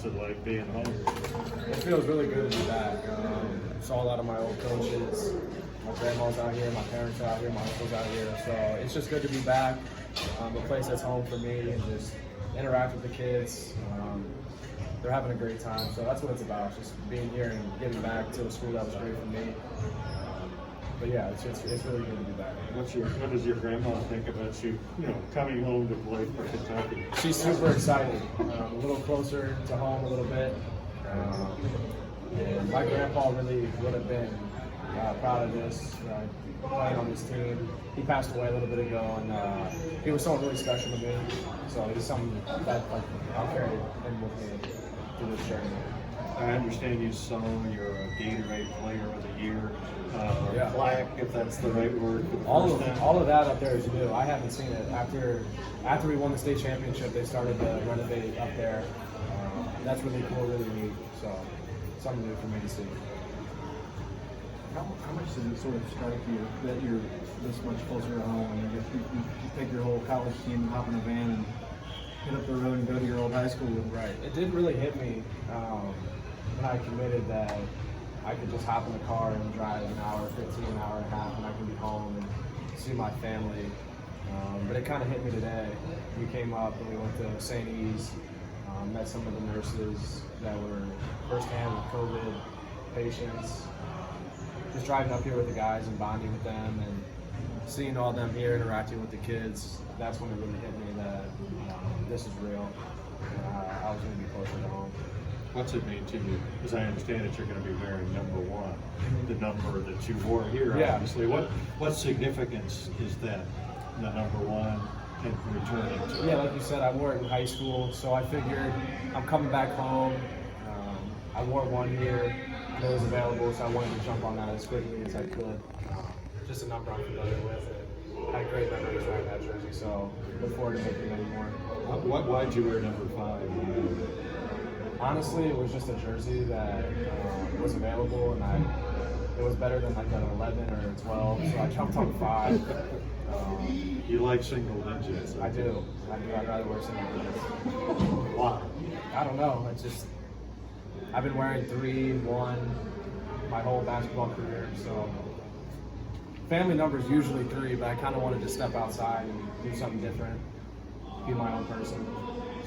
it like being home? It feels really good to be back. Saw a lot of my old coaches. My grandma's out here, my parents are out here, my uncle's out here. So it's just good to be back. A place that's home for me and just interact with the kids. They're having a great time. So that's what it's about, just being here and getting back to a school that was great for me. But yeah, it's really good to be back. What does your grandma think about you, coming home to play for Kentucky? She's super excited. A little closer to home a little bit. And my grandpa really would have been proud of this, playing on this team. He passed away a little bit ago, and he was someone really special to me. So he's something that I'll carry him with me through this journey. I understand you saw your Gatorade Player of the Year plaque, if that's the right word. All of that up there is new. I haven't seen it. After we won the state championship, they started to renovate up there. That's really cool, really neat. So something new for me to see. How much does it sort of strike you that you're this much closer to home? And you take your whole college team and hop in a van and get up the road and go to your old high school? Right. It did really hit me when I committed that I could just hop in the car and drive an hour, 15, an hour and a half, and I can be home and see my family. But it kind of hit me today. We came up and we went to St. E's, met some of the nurses that were firsthand with COVID patients. Just driving up here with the guys and bonding with them and seeing all them here interacting with the kids, that's when it really hit me that this is real. I was going to be closer to home. What's it mean to you? Because I understand that you're going to be wearing number 1, the number that you wore here, obviously. What significance is that, the number 1, and returning to? Yeah, like you said, I wore it in high school, so I figured I'm coming back home. I wore 1 year. It was available, so I wanted to jump on that as quickly as I could. Just a number I'm familiar with. And had great memories wearing that jersey, so look forward to making many more. Why'd you wear number 5? Honestly, it was just a jersey that was available, and it was better than like an 11 or a 12, so I jumped on 5. You like single digits? I do. I'd rather wear single digits. Why? I don't know. It's just I've been wearing 3, 1 my whole basketball career, so family number is usually 3, but I kind of wanted to step outside and do something different, be my own person.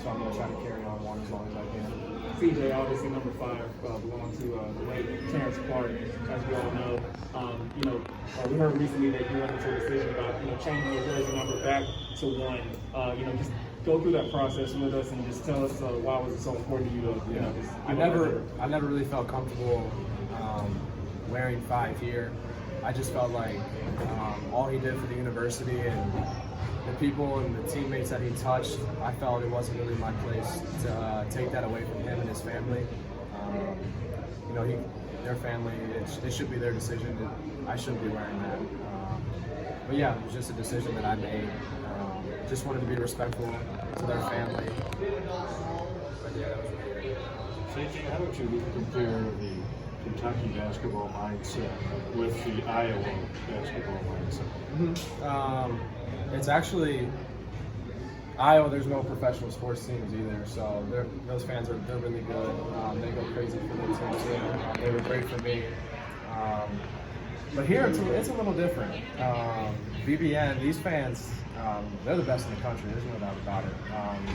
So I'm going to try to carry on 1 as long as I can. CJ, obviously number 5 belonged to the late Terrence Clark, as we all know. We heard recently that you went into a decision about changing your jersey number back to 1. Just go through that process with us and just tell us why was it so important to you to just I never really felt comfortable wearing 5 here. I just felt like all he did for the university and the people and the teammates that he touched, I felt it wasn't really my place to take that away from him and his family. Their family, it should be their decision. I shouldn't be wearing that. But yeah, it was just a decision that I made. Just wanted to be respectful to their family. But yeah, that was weird. CJ, how would you compare the Kentucky basketball mindset with the Iowa basketball mindset? It's actually Iowa. There's no professional sports teams either, so those fans they're really good. They go crazy for their team too. They were great for me. But here it's a little different. BBN, these fans, they're the best in the country. There's no doubt about it.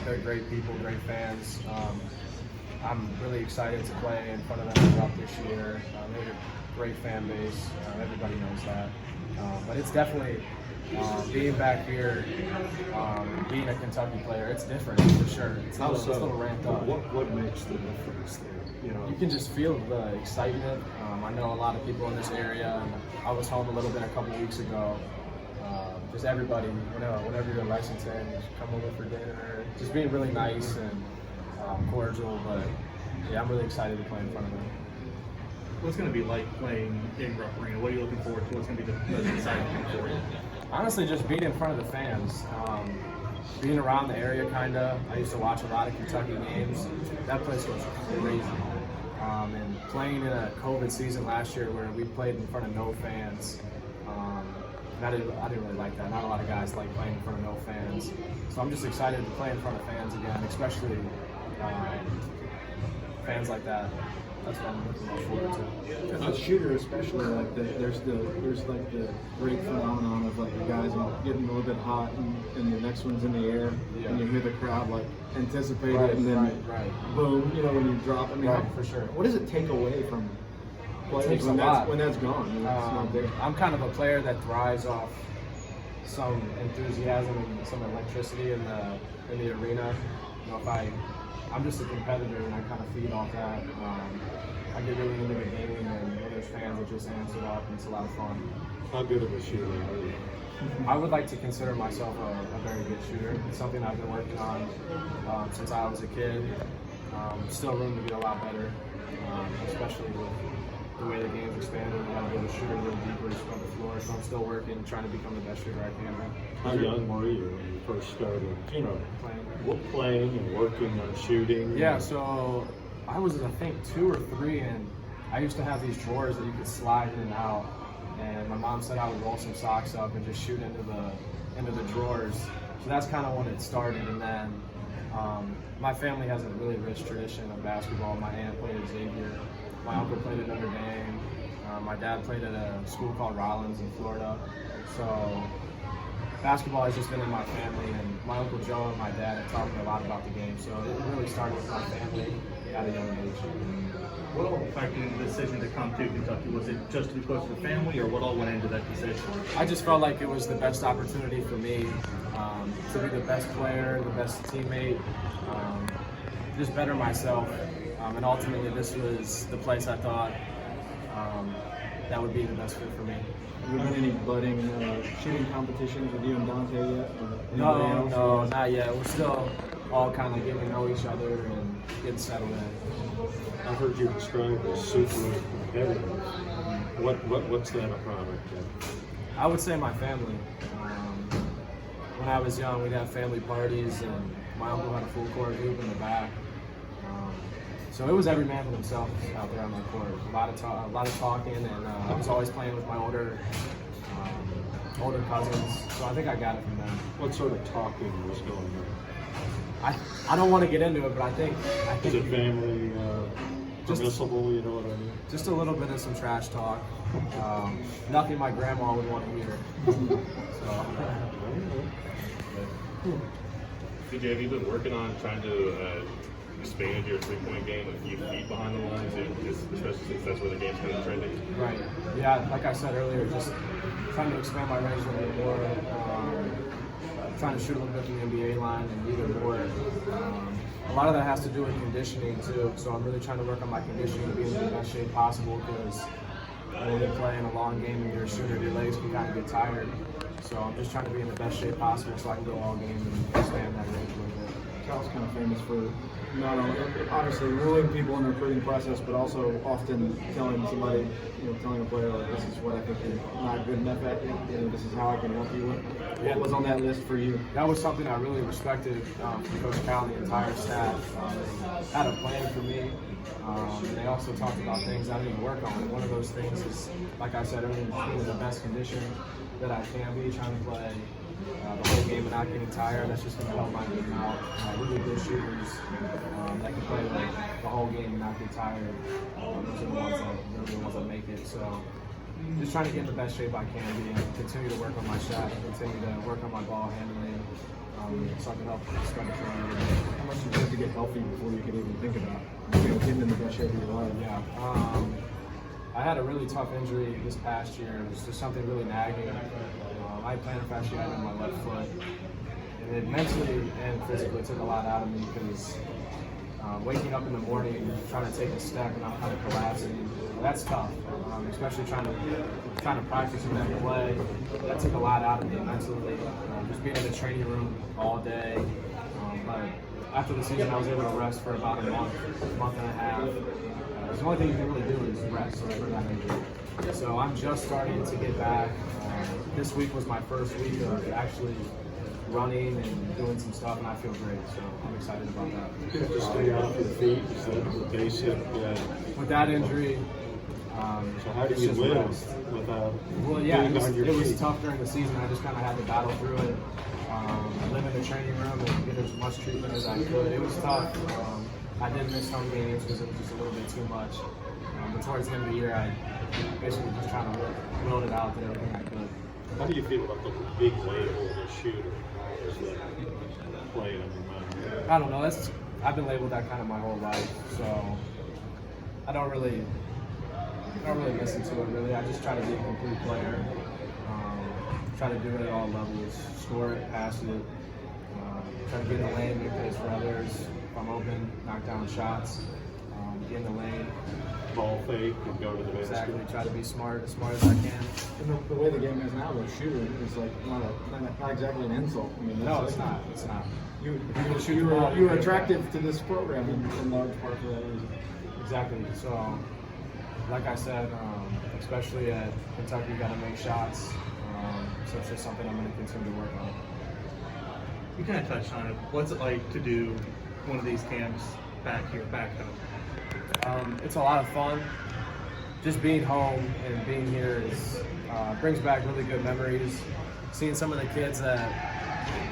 They're great people, great fans. I'm really excited to play in front of them in Rupp this year. They have a great fan base. Everybody knows that. But it's definitely being back here, being a Kentucky player. It's different for sure. It's a little ramped up. What makes the difference there? You can just feel the excitement. I know a lot of people in this area, and I was home a little bit a couple weeks ago. Just everybody, whenever you're in Lexington, just come over for dinner. Just being really nice and cordial, but yeah, I'm really excited to play in front of them. What's going to be like playing in Rupp Arena? What are you looking forward to? What's going to be the most exciting thing for you? Honestly, just being in front of the fans, being around the area, kinda. I used to watch a lot of Kentucky games. That place was crazy. And playing in a COVID season last year where we played in front of no fans, I didn't really like that. Not a lot of guys like playing in front of no fans. So I'm just excited to play in front of fans again, especially fans like that, that's what I'm looking forward to. As a shooter, especially, like there's like the great phenomenon of like the guys getting a little bit hot and the next one's in the air, and you hear the crowd like anticipate it, and then boom, you know, when you drop. I mean, for sure. What does it take away from players takes when a lot. that's gone? When it's not there? I'm kind of a player that thrives off some enthusiasm and some electricity in the arena. You know, I'm just a competitor and I kind of feed off that. I get really into the game, and when there's fans that just amps it up, and it's a lot of fun. How good of a shooter are you? I would like to consider myself a very good shooter. It's something I've been working on since I was a kid. Still room to get a lot better, especially with the way the game's expanded. We got to be able to shoot a little deeper from the floor, so I'm still working, trying to become the best shooter I can. How young were you when you first started, Playing. and working on shooting? Yeah, so I was, I think, 2 or 3, and I used to have these drawers that you could slide in and out. And my mom said I would roll some socks up and just shoot into the drawers. So that's kind of when it started. And then my family has a really rich tradition of basketball. My aunt played at Xavier. My uncle played at Notre Dame. My dad played at a school called Rollins in Florida. So basketball has just been in my family, and my Uncle Joe and my dad have taught me a lot about the game. So it really started with my family at a young age. What all factored into the decision to come to Kentucky? Was it just to be close to the family, or what all went into that decision? I just felt like it was the best opportunity for me to be the best player, the best teammate, just better myself. And ultimately, this was the place I thought that would be the best fit for me. Have there been any budding shooting competitions with you and Dante yet? No, not yet. We're still all kind of getting to know each other and getting settled in. I've heard you described as super competitive. What's that a product of? I would say my family. When I was young, we'd have family parties, and my uncle had a full court hoop in the back. So it was every man for themselves out there on my court. A lot of talking, and I was always playing with my older cousins. So I think I got it from them. What sort of talking was going on? I don't want to get into it, but I think Is it family permissible? You know what I mean? just a little bit of some trash talk. Nothing my grandma would want to hear. CJ, have you been working on trying to expand your three-point game a few feet behind the line too, especially since that's where the game's kind of trending? Right. Yeah, like I said earlier, just trying to expand my range a little bit more. Trying to shoot a little bit from the NBA line and either more. A lot of that has to do with conditioning too. So I'm really trying to work on my conditioning to be in the best shape possible, because when you're playing a long game and you're a shooter, your legs can kind of get tired. So I'm just trying to be in the best shape possible so I can go all game and expand that range a little bit. Cal's kind of famous for not only obviously ruling people in the recruiting process, but also often telling somebody, telling a player, like, this is what I think you're not good enough at, this is how I can help you with. What was on that list for you? That was something I really respected from Coach Cal and the entire staff. They had a plan for me. They also talked about things I didn't work on. One of those things is, like I said earlier, being in the best condition that I can be, trying to play the whole game and not getting tired. That's just going to help my game out. Really good shooters that can play the whole game and not get tired. Those are the ones that make it. So just trying to get in the best shape I can be and continue to work on my shot, continue to work on my ball handling, so I can help spread the floor a little bit. How much did you have to get healthy before you could even think about getting in the best shape of your life? Yeah. I had a really tough injury this past year. It was just something really nagging. I had plantar fasciitis in my left foot, and it mentally and physically took a lot out of me, because waking up in the morning trying to take a step and I'm kind of collapsing, that's tough. Especially trying to practice and then play. That took a lot out of me mentally. Just being in the training room all day. But after the season, I was able to rest for about a month and a half. The only thing you can really do is rest for that injury. So I'm just starting to get back. This week was my first week of actually running and doing some stuff, and I feel great. So I'm excited about that. You have to stay off your feet. Is that the basic? With that injury, so how do you live without being on your feet? It was tough during the season. I just kind of had to battle through it. Live in the training room and get as much treatment as I could. It was tough. I did miss some games because it was just a little bit too much. But towards the end of the year, I basically just trying to build it out that everything I could. How do you feel about the big label of a shooter as the play of your mind? I don't know. I've been labeled that kind of my whole life, so I don't really listen to it really. I just try to be a complete player. Try to do it at all levels. Score it, pass it. Try to get in the lane, make plays for others. If I'm open, knock down shots. Get in the lane. Ball fake and go to the basket. Exactly. Try to be as smart as I can. And the way the game is now, the shooter is like not exactly an insult. I mean, No, it's not. It's not. You shoot the ball, were attractive to this program in large part for that reason. Exactly. So, like I said, especially at Kentucky, you got to make shots. So it's just something I'm going to continue to work on. You kind of touched on it. What's it like to do one of these camps back home? It's a lot of fun. Just being home and being here brings back really good memories. Seeing some of the kids that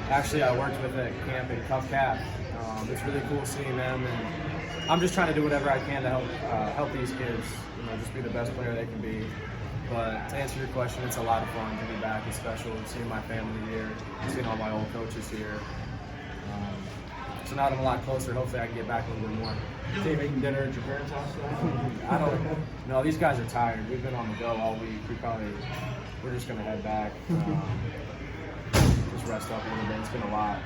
actually I worked with at camp in Cuff Cap, it's really cool seeing them. And I'm just trying to do whatever I can to help these kids. Just be the best player they can be. But to answer your question, it's a lot of fun to be back. It's special seeing my family here, seeing all my old coaches here. So now that I'm a lot closer, hopefully I can get back a little bit more. Steve, making dinner at your parents' house now? I don't know. These guys are tired. We've been on the go all week. We're just going to head back. Just rest up a little bit. It's been a lot.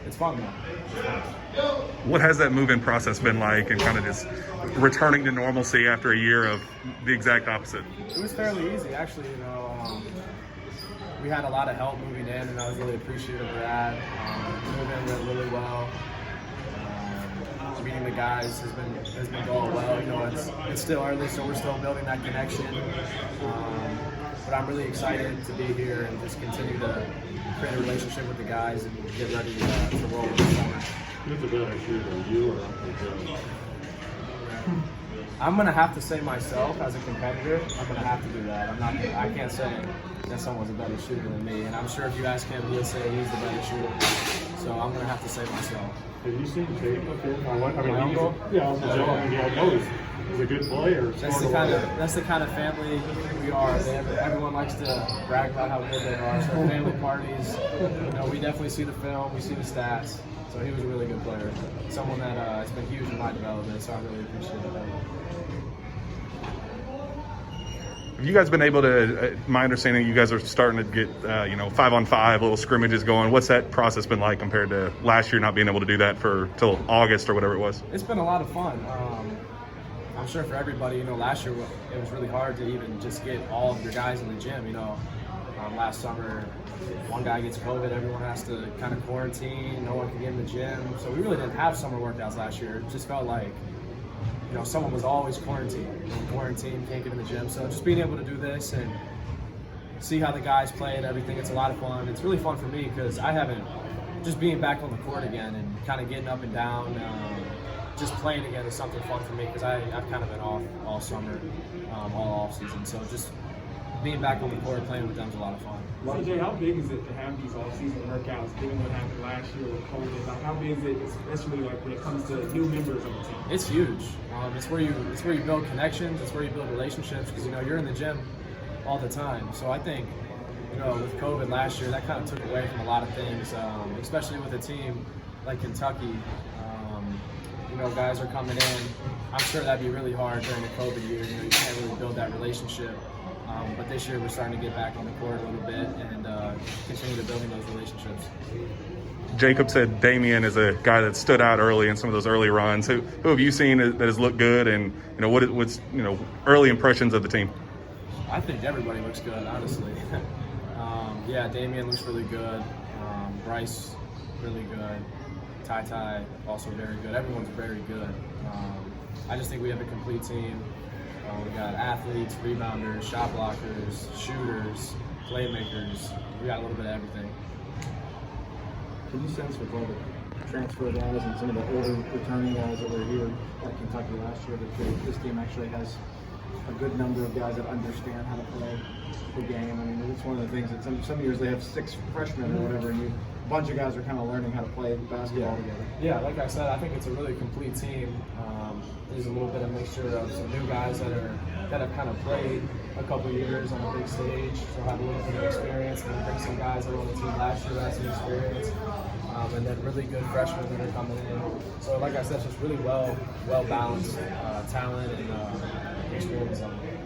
It's fun though. What has that move-in process been like, and kind of just returning to normalcy after a year of the exact opposite? It was fairly easy, actually. We had a lot of help moving in, and I was really appreciative of that. Moving went really well. Meeting the guys has been going well. It's still early, so we're still building that connection. But I'm really excited to be here and just continue to create a relationship with the guys and get ready to roll this summer. Who's the better shooter, you or Uncle Joe? I'm gonna have to say myself as a competitor. I'm gonna have to do that. I can't say that someone's a better shooter than me. And I'm sure if you ask him, he'll say he's the better shooter. So I'm gonna have to say myself. Have you seen tape of him? My uncle? Yeah, Uncle Joe. I mean, I know he's a good player. That's the kind of family we are. Everyone likes to brag about how good they are. So family parties, we definitely see the film, we see the stats. So he was a really good player. Someone that has been huge in my development, so I really appreciate it. Have you guys been able to, my understanding, you guys are starting to get, 5-on-5 little scrimmages going. What's that process been like compared to last year not being able to do that till August or whatever it was? It's been a lot of fun. I'm sure for everybody, last year it was really hard to even just get all of your guys in the gym. Last summer, one guy gets COVID, everyone has to kind of quarantine, no one can get in the gym. So we really didn't have summer workouts last year. It just felt like, someone was always quarantined. Can't get in the gym. So just being able to do this and see how the guys play and everything, it's a lot of fun. It's really fun for me because just being back on the court again and kind of getting up and down, just playing again is something fun for me because I've kind of been off all summer, all off season. So just being back on the court playing with them is a lot of fun. CJ, how big is it to have these off-season workouts, given what happened last year with COVID? Like, how big is it, especially when it comes to new members of the team? It's huge. It's where you build connections. It's where you build relationships because you're in the gym all the time. So I think with COVID last year, that kind of took away from a lot of things, especially with a team like Kentucky. Guys are coming in. I'm sure that'd be really hard during the COVID year. You can't really build that relationship. But this year we're starting to get back on the court a little bit and continue to building those relationships. Jacob said Damian is a guy that stood out early in some of those early runs. Who have you seen that has looked good, and what's early impressions of the team? I think everybody looks good, honestly. Damian looks really good. Bryce really good. Ty also very good. Everyone's very good. I just think we have a complete team. We got athletes, rebounders, shot blockers, shooters, playmakers. We got a little bit of everything. Can you sense with all the transfer guys and some of the older returning guys that were here at Kentucky last year that this team actually has a good number of guys that understand how to play the game? I mean, it's one of the things that some years they have 6 freshmen or whatever, and a bunch of guys are kind of learning how to play basketball together. Yeah, like I said, I think it's a really complete team. There's a little bit of mixture of some new guys that have kind of played a couple years on a big stage, so have a little bit of experience, and then bring some guys that were on the team last year that had some experience, and then really good freshmen that are coming in. So, like I said, it's just really well balanced talent and experience on it.